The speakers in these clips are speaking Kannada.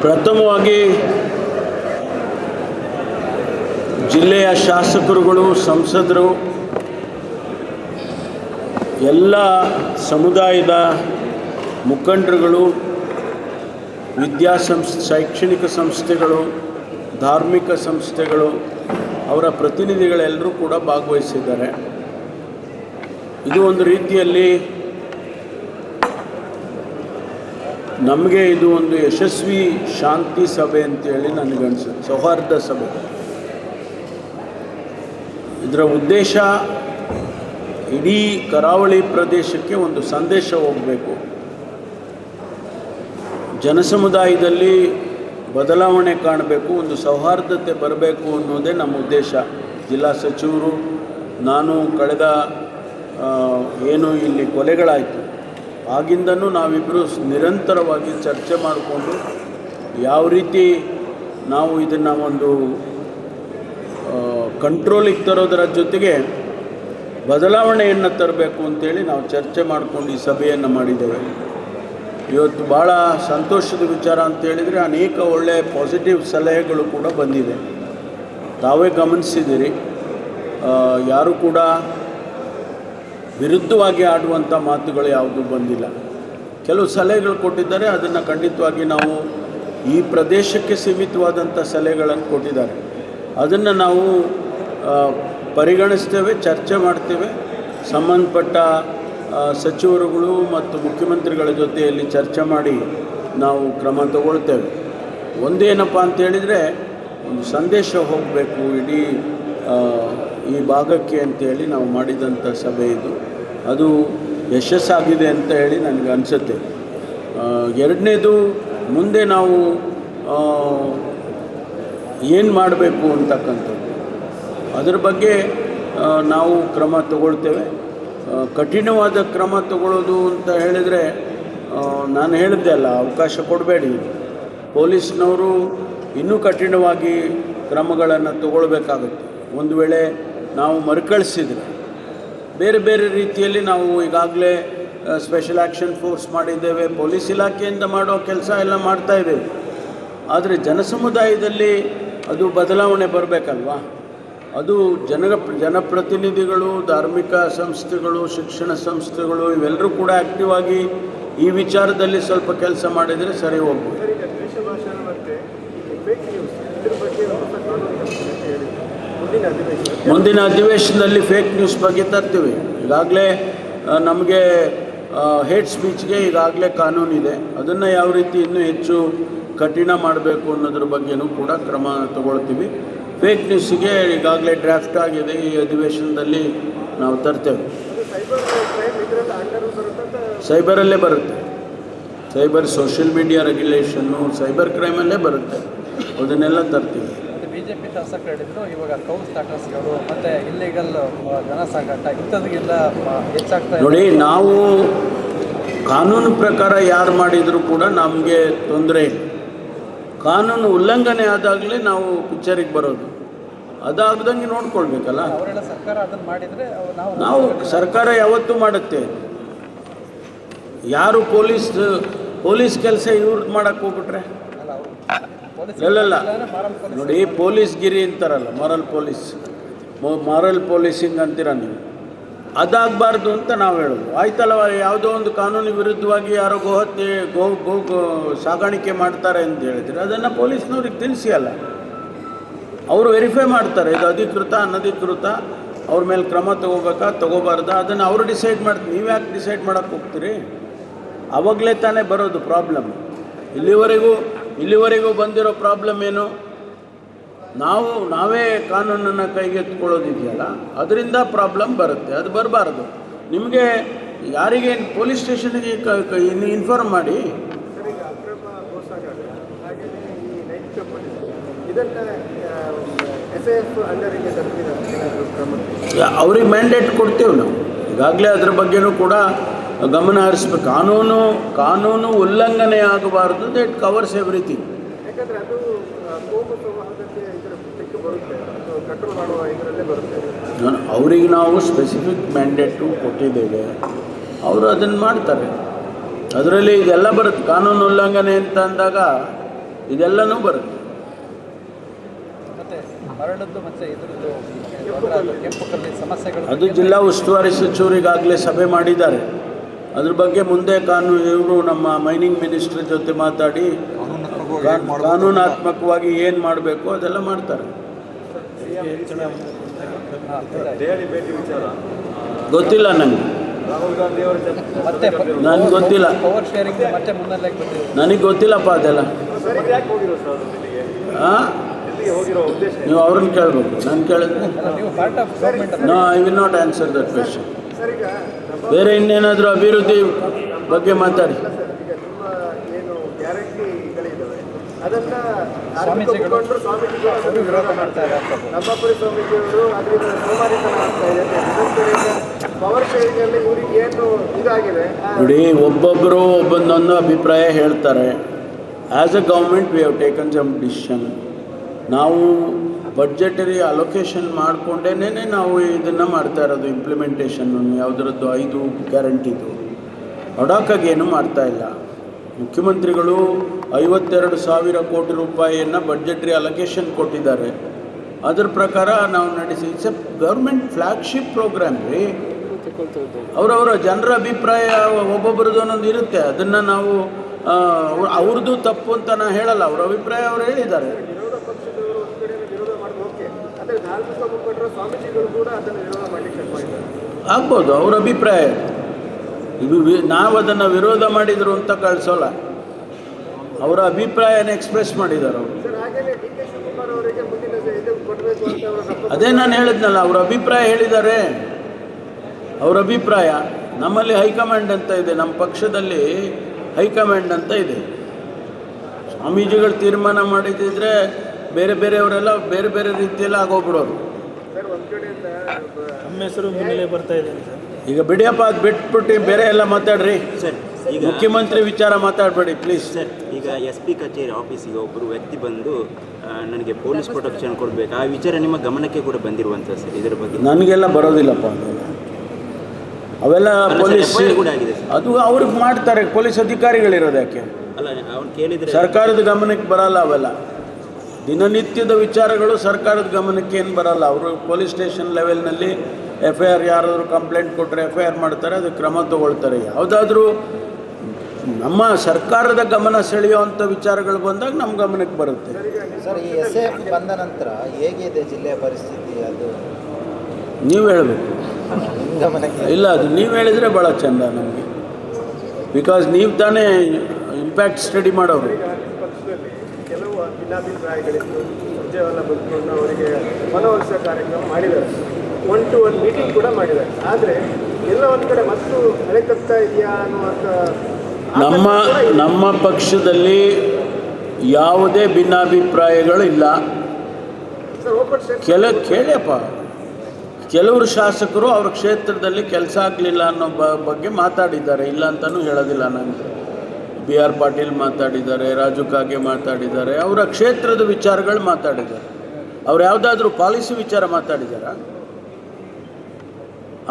ಪ್ರಥಮವಾಗಿ ಜಿಲ್ಲೆಯ ಶಾಸಕರುಗಳು, ಸಂಸದರು, ಎಲ್ಲ ಸಮುದಾಯದ ಮುಖಂಡರುಗಳು, ಶೈಕ್ಷಣಿಕ ಸಂಸ್ಥೆಗಳು, ಧಾರ್ಮಿಕ ಸಂಸ್ಥೆಗಳು, ಅವರ ಪ್ರತಿನಿಧಿಗಳೆಲ್ಲರೂ ಕೂಡ ಭಾಗವಹಿಸಿದ್ದಾರೆ. ಇದು ಒಂದು ರೀತಿಯಲ್ಲಿ ನಮಗೆ ಇದು ಒಂದು ಯಶಸ್ವಿ ಶಾಂತಿ ಸಭೆ ಅಂತೇಳಿ ನನಗನ್ಸುತ್ತೆ, ಸೌಹಾರ್ದ ಸಭೆ. ಇದರ ಉದ್ದೇಶ ಇಡೀ ಕರಾವಳಿ ಪ್ರದೇಶಕ್ಕೆ ಒಂದು ಸಂದೇಶ ಹೋಗಬೇಕು, ಜನಸಮುದಾಯದಲ್ಲಿ ಬದಲಾವಣೆ ಕಾಣಬೇಕು, ಒಂದು ಸೌಹಾರ್ದತೆ ಬರಬೇಕು ಅನ್ನೋದೇ ನಮ್ಮ ಉದ್ದೇಶ. ಜಿಲ್ಲಾ ಸಚಿವರು, ನಾನು ಕಳೆದ ಏನು ಇಲ್ಲಿ ಕೊಲೆಗಳಾಯಿತು ಆಗಿಂದನೂ ನಾವಿಬ್ಬರು ನಿರಂತರವಾಗಿ ಚರ್ಚೆ ಮಾಡಿಕೊಂಡು ಯಾವ ರೀತಿ ನಾವು ಇದನ್ನು ಒಂದು ಕಂಟ್ರೋಲಿಗೆ ತರೋದರ ಜೊತೆಗೆ ಬದಲಾವಣೆಯನ್ನು ತರಬೇಕು ಅಂತೇಳಿ ನಾವು ಚರ್ಚೆ ಮಾಡಿಕೊಂಡು ಈ ಸಭೆಯನ್ನು ಮಾಡಿದ್ದೇವೆ. ಇವತ್ತು ಭಾಳ ಸಂತೋಷದ ವಿಚಾರ ಅಂತೇಳಿದರೆ ಅನೇಕ ಒಳ್ಳೆಯ ಪಾಸಿಟಿವ್ ಸಲಹೆಗಳು ಕೂಡ ಬಂದಿದೆ. ತಾವೇ ಗಮನಿಸಿದ್ದೀರಿ, ಯಾರೂ ಕೂಡ ವಿರುದ್ಧವಾಗಿ ಆಡುವಂಥ ಮಾತುಗಳು ಯಾವುದೂ ಬಂದಿಲ್ಲ. ಕೆಲವು ಸಲಹೆಗಳು ಕೊಟ್ಟಿದ್ದಾರೆ, ಅದನ್ನು ಖಂಡಿತವಾಗಿ ನಾವು ಈ ಪ್ರದೇಶಕ್ಕೆ ಸೀಮಿತವಾದಂಥ ಸಲಹೆಗಳನ್ನು ಕೊಟ್ಟಿದ್ದಾರೆ, ಅದನ್ನು ನಾವು ಪರಿಗಣಿಸ್ತೇವೆ, ಚರ್ಚೆ ಮಾಡ್ತೇವೆ. ಸಂಬಂಧಪಟ್ಟ ಸಚಿವರುಗಳು ಮತ್ತು ಮುಖ್ಯಮಂತ್ರಿಗಳ ಜೊತೆಯಲ್ಲಿ ಚರ್ಚೆ ಮಾಡಿ ನಾವು ಕ್ರಮ ತಗೊಳ್ತೇವೆ. ಒಂದೇನಪ್ಪ ಅಂತೇಳಿದರೆ, ಒಂದು ಸಂದೇಶ ಹೋಗಬೇಕು ಇಡೀ ಈ ಭಾಗಕ್ಕೆ ಅಂತೇಳಿ ನಾವು ಮಾಡಿದಂಥ ಸಭೆ ಇದು. ಅದು ಯಶಸ್ಸಾಗಿದೆ ಅಂತ ಹೇಳಿ ನನಗೆ ಅನಿಸುತ್ತೆ. ಎರಡನೇದು, ಮುಂದೆ ನಾವು ಏನು ಮಾಡಬೇಕು ಅಂತಕ್ಕಂಥದ್ದು, ಅದರ ಬಗ್ಗೆ ನಾವು ಕ್ರಮ ತಗೊಳ್ತೇವೆ. ಕಠಿಣವಾದ ಕ್ರಮ ತಗೊಳ್ಳೋದು ಅಂತ ಹೇಳಿದರೆ, ನಾನು ಹೇಳಿದ್ದೆ ಅಲ್ಲ, ಅವಕಾಶ ಕೊಡಬೇಡಿ. ಪೊಲೀಸ್ನವರು ಇನ್ನೂ ಕಠಿಣವಾಗಿ ಕ್ರಮಗಳನ್ನು ತಗೊಳ್ಬೇಕಾಗುತ್ತೆ. ಒಂದು ವೇಳೆ ನಾವು ಮರುಕಳಿಸಿದರೆ ಬೇರೆ ಬೇರೆ ರೀತಿಯಲ್ಲಿ ನಾವು ಈಗಾಗಲೇ ಸ್ಪೆಷಲ್ ಆ್ಯಕ್ಷನ್ ಫೋರ್ಸ್ ಮಾಡಿದ್ದೇವೆ, ಪೊಲೀಸ್ ಇಲಾಖೆಯಿಂದ ಮಾಡೋ ಕೆಲಸ ಎಲ್ಲ ಮಾಡ್ತಾಯಿದ್ದೇವೆ. ಆದರೆ ಜನಸಮುದಾಯದಲ್ಲಿ ಅದು ಬದಲಾವಣೆ ಬರಬೇಕಲ್ವಾ? ಅದು ಜನಪ್ರತಿನಿಧಿಗಳು, ಧಾರ್ಮಿಕ ಸಂಸ್ಥೆಗಳು, ಶಿಕ್ಷಣ ಸಂಸ್ಥೆಗಳು ಇವೆಲ್ಲರೂ ಕೂಡ ಆ್ಯಕ್ಟಿವ್ ಆಗಿ ಈ ವಿಚಾರದಲ್ಲಿ ಸ್ವಲ್ಪ ಕೆಲಸ ಮಾಡಿದರೆ ಸರಿ ಹೋಗ್ಬೋದು. ಮುಂದಿನ ಅಧಿವೇಶನದಲ್ಲಿ ಫೇಕ್ ನ್ಯೂಸ್ ಬಗ್ಗೆ ತರ್ತೀವಿ. ಈಗಾಗಲೇ ನಮಗೆ ಹೇಟ್ ಸ್ಪೀಚ್ಗೆ ಈಗಾಗಲೇ ಕಾನೂನಿದೆ, ಅದನ್ನು ಯಾವ ರೀತಿ ಇನ್ನೂ ಹೆಚ್ಚು ಕಠಿಣ ಮಾಡಬೇಕು ಅನ್ನೋದ್ರ ಬಗ್ಗೆನೂ ಕೂಡ ಕ್ರಮ ತಗೊಳ್ತೀವಿ. ಫೇಕ್ ನ್ಯೂಸ್ಗೆ ಈಗಾಗಲೇ ಡ್ರಾಫ್ಟ್ ಆಗಿದೆ, ಈ ಅಧಿವೇಶನದಲ್ಲಿ ನಾವು ತರ್ತೇವೆ. ಸೈಬರಲ್ಲೇ ಬರುತ್ತೆ, cyber social media regulation cyber ಕ್ರೈಮಲ್ಲೇ ಬರುತ್ತೆ, ಅದನ್ನೆಲ್ಲ ತರ್ತೀವಿ. ಬಿಜೆಪಿ ಶಾಸಕರು ಹೇಳಿದ್ರು, ಇವಾಗ ಕೌಲ್ ಸ್ಟಾಟಸ್ಗಳು ಮತ್ತು ಇಲ್ಲಿಗಲ್ ಜನಸಾಗಾಟ ಇಂಥದ್ದಿಗೆಲ್ಲ ಹೆಚ್ಚಾಗ್ತಾ ಇದೆ. ನೋಡಿ, ನಾವು ಕಾನೂನು ಪ್ರಕಾರ ಯಾರು ಮಾಡಿದರೂ ಕೂಡ ನಮಗೆ ತೊಂದರೆ ಇಲ್ಲ. ಕಾನೂನು ಉಲ್ಲಂಘನೆ ಆದಾಗಲೇ ನಾವು ಪಿಕ್ಚರಿಗೆ ಬರೋದು, ಅದಾಗ್ದಂಗೆ ನೋಡ್ಕೊಳ್ಬೇಕಲ್ಲ. ಅವರೆಲ್ಲ ಸರ್ಕಾರ ಅದನ್ನು ಮಾಡಿದರೆ ನಾವು ಸರ್ಕಾರ ಯಾವತ್ತೂ ಮಾಡುತ್ತೆ. ಯಾರು ಪೊಲೀಸ್ ಕೆಲಸ ಇವ್ರದ್ದು ಮಾಡೋಕ್ಕೆ ಹೋಗ್ಬಿಟ್ರೆ ಇಲ್ಲ. ನೋಡಿ, ಪೊಲೀಸ್ಗಿರಿ ಅಂತಾರಲ್ಲ, ಮಾರಲ್ ಪೊಲೀಸಿಂಗ್ ಅಂತೀರ ನೀವು, ಅದಾಗಬಾರ್ದು ಅಂತ ನಾವು ಹೇಳೋದು. ಆಯ್ತಲ್ಲ, ಯಾವುದೋ ಒಂದು ಕಾನೂನು ವಿರುದ್ಧವಾಗಿ ಯಾರೋ ಗೋಹತ್ಯೆ ಸಾಗಾಣಿಕೆ ಮಾಡ್ತಾರೆ ಅಂತ ಹೇಳಿದರೆ ಅದನ್ನು ಪೊಲೀಸ್ನವ್ರಿಗೆ ತಿಳಿಸಿ ಅಲ್ಲ, ಅವರು ವೆರಿಫೈ ಮಾಡ್ತಾರೆ, ಇದು ಅಧಿಕೃತ ಅನಧಿಕೃತ, ಅವ್ರ ಮೇಲೆ ಕ್ರಮ ತಗೋಬೇಕಾ ತಗೋಬಾರ್ದಾ ಅದನ್ನು ಅವರು ಡಿಸೈಡ್ ಮಾಡ್ತೀವಿ. ನೀವು ಯಾಕೆ ಡಿಸೈಡ್ ಮಾಡೋಕ್ಕೆ ಹೋಗ್ತೀರಿ? ಆವಾಗಲೇ ತಾನೇ ಬರೋದು ಪ್ರಾಬ್ಲಮ್. ಇಲ್ಲಿವರೆಗೂ ಬಂದಿರೋ ಪ್ರಾಬ್ಲಮ್ ಏನು? ನಾವೇ ಕಾನೂನನ್ನು ಕೈಗೆತ್ತಿಕೊಳ್ಳೋದಿದೆಯಲ್ಲ, ಅದರಿಂದ ಪ್ರಾಬ್ಲಮ್ ಬರುತ್ತೆ. ಅದು ಬರಬಾರ್ದು. ನಿಮಗೆ ಯಾರಿಗೆ ಪೊಲೀಸ್ ಸ್ಟೇಷನ್ಗೆ ಇನ್ಫಾರ್ಮ್ ಮಾಡಿ. ಅವ್ರಿಗೆ ಮ್ಯಾಂಡೇಟ್ ಕೊಡ್ತೇವೆ ನಾವು. ಈಗಾಗಲೇ ಅದ್ರ ಬಗ್ಗೆನೂ ಕೂಡ ಗಮನ ಹರಿಸ್ಬೇಕು. ಕಾನೂನು ಉಲ್ಲಂಘನೆ ಆಗಬಾರ್ದು. That covers everything. ಅವರಿಗೆ ನಾವು ಸ್ಪೆಸಿಫಿಕ್ ಮ್ಯಾಂಡೇಟು ಕೊಟ್ಟಿದ್ದೇವೆ, ಅವರು ಅದನ್ನು ಮಾಡ್ತಾರೆ. ಅದರಲ್ಲಿ ಇದೆಲ್ಲ ಬರುತ್ತೆ. ಕಾನೂನು ಉಲ್ಲಂಘನೆ ಅಂತ ಅಂದಾಗ ಇದೆಲ್ಲನೂ ಬರುತ್ತೆ. ಮತ್ತೆ ಮರಳದ್ದು ಮತ್ತು ಇದರದ್ದು ಕೆಂಪು ಕಲ್ಲಿನ ಸಮಸ್ಯೆಗಳು ಅದು ಜಿಲ್ಲಾ ಉಸ್ತುವಾರಿ ಸಚಿವರಿಗಾಗಲೇ ಸಭೆ ಮಾಡಿದ್ದಾರೆ. ಅದ್ರ ಬಗ್ಗೆ ಮುಂದೆ ಇವರು ನಮ್ಮ ಮೈನಿಂಗ್ ಮಿನಿಸ್ಟ್ರ್ ಜೊತೆ ಮಾತಾಡಿ ಕಾನೂನಾತ್ಮಕವಾಗಿ ಏನು ಮಾಡಬೇಕು ಅದೆಲ್ಲ ಮಾಡ್ತಾರೆ. ಗೊತ್ತಿಲ್ಲ ನನಗೆ, ನನಗೆ ಗೊತ್ತಿಲ್ಲ, ಪವರ್ ಶೇರಿಂಗ್ ಮತ್ತೆ ಮುನ್ನೆಲೆಗೆ ಬಂದಿದೆ. ನನಗೆ ಗೊತ್ತಿಲ್ಲಪ್ಪ ಅದೆಲ್ಲ. ಹಾಂ, ನೀವು ಅವ್ರನ್ನ ಕೇಳಬೇಕು, ನಾನು ಕೇಳಿದ್ರೆ ನೀವು part of government. No, I will not answer that question. ಬೇರೆ ಇನ್ನೇನಾದರೂ ಅಭಿವೃದ್ಧಿ ಬಗ್ಗೆ ಮಾತಾಡಿ. ಸ್ವಾಮೀಜಿಗಳು ವಿರೋಧ ಮಾಡ್ತಾರೆ. ನಮ್ಮಪುರಿ ಸ್ವಾಮೀಜಿಯವರು ಅದರಿಂದ ಸೋಮಾರಿತನ ಆಗ್ತಾ ಇದೆ. ಪವರ್ ಶೇರಿಂಗಲ್ಲಿ ಇವರಿಗೆ ಏನು ಇದಾಗಿದೆ ನೋಡಿ, ಒಬ್ಬೊಬ್ಬರು ಒಂದೊಂದು ಅಭಿಪ್ರಾಯ ಹೇಳ್ತಾರೆ. As a government we have taken some decision. ನಾವು ಬಡ್ಜೆಟರಿ ಅಲೊಕೇಶನ್ ಮಾಡಿಕೊಂಡೇ ನಾವು ಇದನ್ನು ಮಾಡ್ತಾ ಇರೋದು. ಇಂಪ್ಲಿಮೆಂಟೇಷನ್ನು ಯಾವುದರದ್ದು 5 ಗ್ಯಾರಂಟಿದು ಹಡಾಕಾಗಿ ಏನೂ ಮಾಡ್ತಾಯಿಲ್ಲ. ಮುಖ್ಯಮಂತ್ರಿಗಳು 52,000 ಕೋಟಿ ರೂಪಾಯಿಯನ್ನು ಬಡ್ಜೆಟ್ರಿ ಅಲೊಕೇಶನ್ ಕೊಟ್ಟಿದ್ದಾರೆ. ಅದ್ರ ಪ್ರಕಾರ ನಾವು ನಡೆಸಿ. It's a government flagship programme ರೀ. ಅವರವರ ಜನರ ಅಭಿಪ್ರಾಯ ಒಬ್ಬೊಬ್ಬರದ್ದು ಒಂದೊಂದು ಇರುತ್ತೆ. ಅದನ್ನು ನಾವು ಅವ್ರದ್ದು ತಪ್ಪು ಅಂತ ನಾನು ಹೇಳಲ್ಲ. ಅವ್ರ ಅಭಿಪ್ರಾಯ ಅವರು ಹೇಳಿದ್ದಾರೆ. ವಿರೋಧ ಪಕ್ಷದವರು ಒಂದು ಕಡೆ ವಿರೋಧ ಮಾಡೋದು ಓಕೆ, ಆದರೆ ಧಾರ್ಮಿಕ ಮುಖಂಡರು ಸ್ವಾಮೀಜಿಗಳು ಕೂಡ ಅದನ್ನು ವಿರೋಧ ಮಾಡಲಿಕ್ಕೆ ಮಾಡಿದ್ದಾರೆ. ಆಗ್ಬೋದು, ಅವ್ರ ಅಭಿಪ್ರಾಯ. ಇದು ನಾವು ಅದನ್ನು ವಿರೋಧ ಮಾಡಿದರು ಅಂತ ಕಳಿಸೋಲ್ಲ. ಅವರ ಅಭಿಪ್ರಾಯನ ಎಕ್ಸ್ಪ್ರೆಸ್ ಮಾಡಿದ್ದಾರೆ ಅವರು. ಸರ್, ಹಾಗೆಯೇ ಡಿ ಕೆ ಶಿವಕುಮಾರ್ ಅವರಿಗೆ ಮುಂದಿನ ಇದು ಕೊಡಬೇಕು ಅಂತ ಅವರ ಅದೇ ನಾನು ಹೇಳಿದ್ನಲ್ಲ, ಅವ್ರ ಅಭಿಪ್ರಾಯ ಹೇಳಿದ್ದಾರೆ. ಅವ್ರ ಅಭಿಪ್ರಾಯ. ನಮ್ಮಲ್ಲಿ ಹೈಕಮಾಂಡ್ ಅಂತ ಇದೆ, ನಮ್ಮ ಪಕ್ಷದಲ್ಲಿ ಹೈಕಮಾಂಡ್ ಅಂತ ಇದೆ. ಸ್ವಾಮೀಜಿಗಳು ತೀರ್ಮಾನ ಮಾಡಿದ್ದಿದ್ರೆ ಬೇರೆ ಬೇರೆಯವರೆಲ್ಲ ಬೇರೆ ಬೇರೆ ರೀತಿಯಲ್ಲಿ ಆಗೋಗ್ಬಿಡೋರು. ಸರ್, ಒಂದು ಕಡೆಯಿಂದ ನಮ್ಮ ಹೆಸರು ಮುನ್ನೆಲೆ ಬರ್ತಾ ಇದೆ ಸರ್. ಈಗ ಬಿಡಿಯಪ್ಪ, ಅದು ಬಿಟ್ಬಿಟ್ಟು ಬೇರೆ ಎಲ್ಲ ಮಾತಾಡ್ರಿ ಸರ್. ಈಗ ಮುಖ್ಯಮಂತ್ರಿ ವಿಚಾರ ಮಾತಾಡಬೇಡಿ ಪ್ಲೀಸ್. ಸರ್, ಈಗ SP ಕಚೇರಿ ಆಫೀಸಿಗೆ ಒಬ್ಬರು ವ್ಯಕ್ತಿ ಬಂದು ನನಗೆ ಪೊಲೀಸ್ ಪ್ರೊಟೆಕ್ಷನ್ ಕೊಡಬೇಕು, ಆ ವಿಚಾರ ನಿಮ್ಮ ಗಮನಕ್ಕೆ ಕೂಡ ಬಂದಿರುವಂಥ ಸರ್. ಇದರ ಬಗ್ಗೆ ನನಗೆಲ್ಲ ಬರೋದಿಲ್ಲಪ್ಪ ಅವೆಲ್ಲ. ಪೊಲೀಸ್ ಕೂಡ ಆಗಿದೆ ಸರ್. ಅದು ಅವ್ರಿಗೆ ಮಾಡ್ತಾರೆ, ಪೊಲೀಸ್ ಅಧಿಕಾರಿಗಳಿರೋದು. ಯಾಕೆ ಅಲ್ಲ, ಅವ್ನು ಕೇಳಿದರೆ ಸರ್ಕಾರದ ಗಮನಕ್ಕೆ ಬರಲ್ಲ ಅವೆಲ್ಲ. ದಿನನಿತ್ಯದ ವಿಚಾರಗಳು ಸರ್ಕಾರದ ಗಮನಕ್ಕೆ ಏನು ಬರಲ್ಲ. ಅವರು ಪೊಲೀಸ್ ಸ್ಟೇಷನ್ ಲೆವೆಲ್ನಲ್ಲಿ FIR, ಯಾರಾದರೂ ಕಂಪ್ಲೇಂಟ್ ಕೊಟ್ಟರೆ FIR ಮಾಡ್ತಾರೆ, ಅದಕ್ಕೆ ಕ್ರಮ ತಗೊಳ್ತಾರೆ. ಯಾವುದಾದ್ರೂ ನಮ್ಮ ಸರ್ಕಾರದ ಗಮನ ಸೆಳೆಯುವಂಥ ವಿಚಾರಗಳು ಬಂದಾಗ ನಮ್ಮ ಗಮನಕ್ಕೆ ಬರುತ್ತೆ. ಸರ್, ಈ SF ಬಂದ ನಂತರ ಹೇಗಿದೆ ಜಿಲ್ಲೆಯ ಪರಿಸ್ಥಿತಿ? ಅದು ನೀವು ಹೇಳಬೇಕು. ನಿಮ್ಮ ಗಮನಕ್ಕೆ ಇಲ್ಲ, ಅದು ನೀವು ಹೇಳಿದರೆ ಭಾಳ ಚೆಂದ ನಮಗೆ. ಬಿಕಾಸ್ ನೀವು ತಾನೇ ಇಂಪ್ಯಾಕ್ಟ್ ಸ್ಟಡಿ ಮಾಡೋರು. ಪಕ್ಷದಲ್ಲಿ ಕೆಲವು ಭಿನ್ನಾಭಿಪ್ರಾಯಗಳಿತ್ತು. ಸುರ್ಜೇವಾಲ ಬಂದುಕೊಂಡು ಅವರಿಗೆ ಮನವೊಲಿಸುವ ಕಾರ್ಯಕ್ರಮ ಮಾಡಿದ್ದಾರೆ. 1-to-1 ಮೀಟಿಂಗ್ ಕೂಡ ಮಾಡಿದ್ದಾರೆ. ಆದರೆ ಎಲ್ಲ ಒಂದು ಕಡೆ ಮತ್ತು ಹಳೆ ತಗ್ತಾ ಇದೆಯಾ ಅನ್ನುವಂಥ ನಮ್ಮ ಪಕ್ಷದಲ್ಲಿ ಯಾವುದೇ ಭಿನ್ನಾಭಿಪ್ರಾಯಗಳಿಲ್ಲ. ಸರ್, ಓಪನ್ ಕೇಳಿಯಪ್ಪ, ಕೆಲವರು ಶಾಸಕರು ಅವ್ರ ಕ್ಷೇತ್ರದಲ್ಲಿ ಕೆಲಸ ಆಗಲಿಲ್ಲ ಅನ್ನೋ ಬಗ್ಗೆ ಮಾತಾಡಿದ್ದಾರೆ. ಇಲ್ಲ ಅಂತಲೂ ಹೇಳೋದಿಲ್ಲ ನಾನು. BR ಪಾಟೀಲ್ ಮಾತಾಡಿದ್ದಾರೆ, ರಾಜು ಕಾಗೆ ಮಾತಾಡಿದ್ದಾರೆ, ಅವರ ಕ್ಷೇತ್ರದ ವಿಚಾರಗಳು ಮಾತಾಡಿದ್ದಾರೆ. ಅವ್ರು ಯಾವುದಾದ್ರೂ ಪಾಲಿಸಿ ವಿಚಾರ ಮಾತಾಡಿದಾರಾ?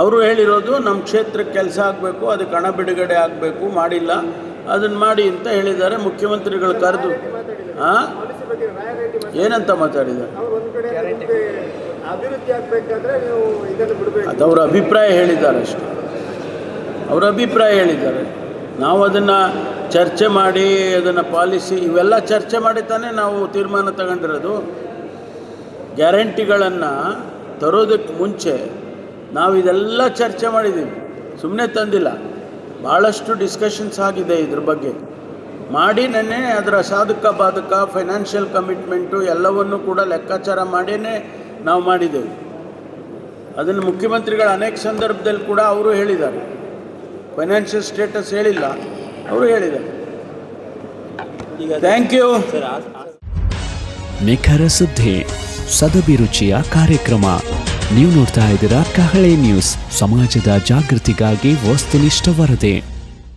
ಅವರು ಹೇಳಿರೋದು ನಮ್ಮ ಕ್ಷೇತ್ರಕ್ಕೆ ಕೆಲಸ ಆಗಬೇಕು, ಅದಕ್ಕೆ ಹಣ ಬಿಡುಗಡೆ ಆಗಬೇಕು, ಮಾಡಿಲ್ಲ, ಅದನ್ನು ಮಾಡಿ ಅಂತ ಹೇಳಿದ್ದಾರೆ. ಮುಖ್ಯಮಂತ್ರಿಗಳು ಕರೆದು ಏನಂತ ಮಾತಾಡಿದ್ದಾರೆ? ಅಭಿವೃದ್ಧಿ ಆಗಬೇಕಾದ್ರೆ ನೀವು ಇದನ್ನು ಬಿಡಬೇಕು. ಅದು ಅವರ ಅಭಿಪ್ರಾಯ ಹೇಳಿದ್ದಾರೆ ಅಷ್ಟೇ. ಅವರ ಅಭಿಪ್ರಾಯ ಹೇಳಿದ್ದಾರೆ. ನಾವು ಅದನ್ನು ಚರ್ಚೆ ಮಾಡಿ ಅದನ್ನು ಪಾಲಿಸಿ ಇವೆಲ್ಲ ಚರ್ಚೆ ಮಾಡಿ ತಾನೇ ನಾವು ತೀರ್ಮಾನ ತಗೊಂಡಿರೋದು. ಗ್ಯಾರಂಟಿಗಳನ್ನು ತರೋದಕ್ಕೆ ಮುಂಚೆ ನಾವು ಇದೆಲ್ಲ ಚರ್ಚೆ ಮಾಡಿದ್ದೀವಿ, ಸುಮ್ಮನೆ ತಂದಿಲ್ಲ. ಭಾಳಷ್ಟು ಡಿಸ್ಕಷನ್ಸ್ ಆಗಿದೆ ಇದ್ರ ಬಗ್ಗೆ. ಮಾಡಿ ನೆನ್ನೆ ಅದರ ಸಾಧಕ ಬಾಧಕ ಫೈನಾನ್ಷಿಯಲ್ ಕಮಿಟ್ಮೆಂಟು ಎಲ್ಲವನ್ನೂ ಕೂಡ ಲೆಕ್ಕಾಚಾರ ಮಾಡಿಯೇ ನಾವು ಮಾಡಿದ್ದೇವೆ. ಅದನ್ನು ಮುಖ್ಯಮಂತ್ರಿಗಳು ಅನೇಕ ಸಂದರ್ಭದಲ್ಲಿ ಕೂಡ ಅವರು ಹೇಳಿದ್ದಾರೆ. ಫೈನಾನ್ಷಿಯಲ್ ಸ್ಟೇಟಸ್ ಹೇಳಿಲ್ಲ, ಅವರು ಹೇಳಿದ್ದಾರೆ. Thank you. ನಿಖರ ಸುದ್ದಿ, ಸದಭಿರುಚಿಯ ಕಾರ್ಯಕ್ರಮ. ನೀವು ನೋಡ್ತಾ ಇದ್ದೀರಾ ಕಹಳೆ ನ್ಯೂಸ್, ಸಮಾಜದ ಜಾಗೃತಿಗಾಗಿ ವಸ್ತುನಿಷ್ಠ ವರದಿ.